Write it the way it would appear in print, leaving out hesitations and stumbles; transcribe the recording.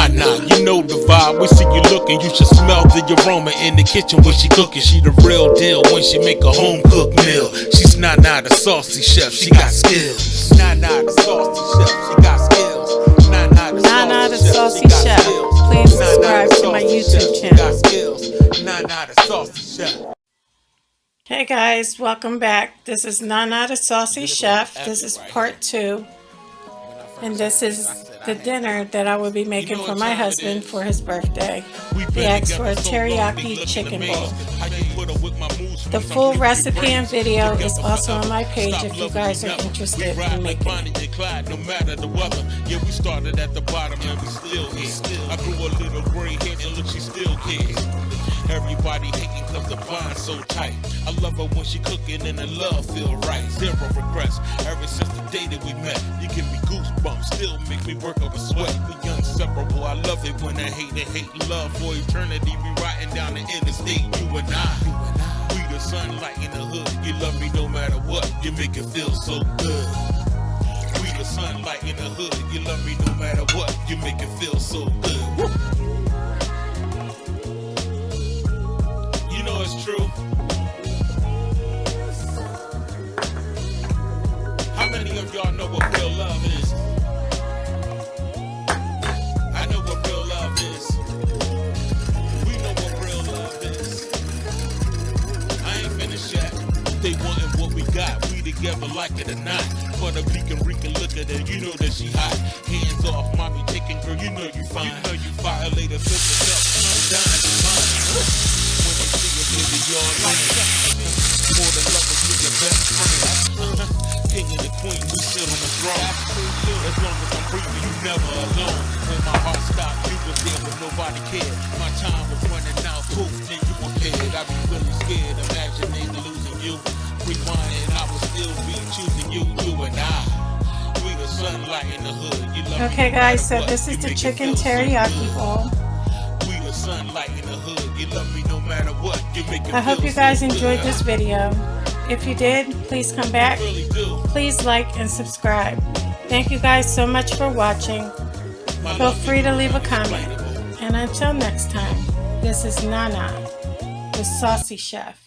Nana, you know the vibe. We see you looking, you should smell the aroma in the kitchen when she cooking. She the real deal when she make a home cooked meal. She's Nana the saucy chef, she got skills. Nana the saucy chef, she got skills. Nana the Saucy Chef. Please subscribe to my YouTube channel. Nana the Saucy Chef. Hey guys, welcome back. This is Nana the Saucy Chef. This is part 2. And this is the dinner that I will be making for my husband for his birthday. He asked for a teriyaki chicken bowl. The full recipe and video is also on my page if you guys are interested in making it. No matter the weather, yeah, we started at the bottom and we still here. I grew a little gray hair and look, she still cares. Everybody hating cause the bond's so tight. I love her when she cooking and the love feel right. Zero regrets ever since the day that we met. You give me goosebumps, still make me work up a sweat. We inseparable, I love it when I hate and hate. Love for eternity, we riding down the interstate. You and I, we the sunlight in the hood. You love me no matter what, you make it feel so good. We the sunlight in the hood. You love me no matter what, you make it feel so good. Woo. You know it's true. How many of y'all know what real love is? I know what real love is. We know what real love is. I ain't finished yet. They wantin' what we got. We together like it or not. But a beacon reeking, look at her, you know that she hot. Hands off, mommy taking, girl, you know you fine. You know you violate a sister up, and I'm dying to mine. When they see a baby, you're like more than lovers, you're your best friend. King and the queen, we still on the throne. As long as I'm breathing, you never alone. When my heart stopped, you was there when nobody cared. My time was running out, poof, then you appeared. I be really scared, imagining losing you. Rewinding, I would still be choosing you, you and I. We the sunlight in the hood. You love Okay guys, so this is the chicken teriyaki bowl. We the sunlight in the hood. You love me no matter what. You make it I hope feel you guys so enjoyed good. this video. If you did, please come back. Really do. Please like and subscribe. Thank you guys so much for watching. Feel free to leave a comment. And until next time, this is Nana, the Saucy Chef.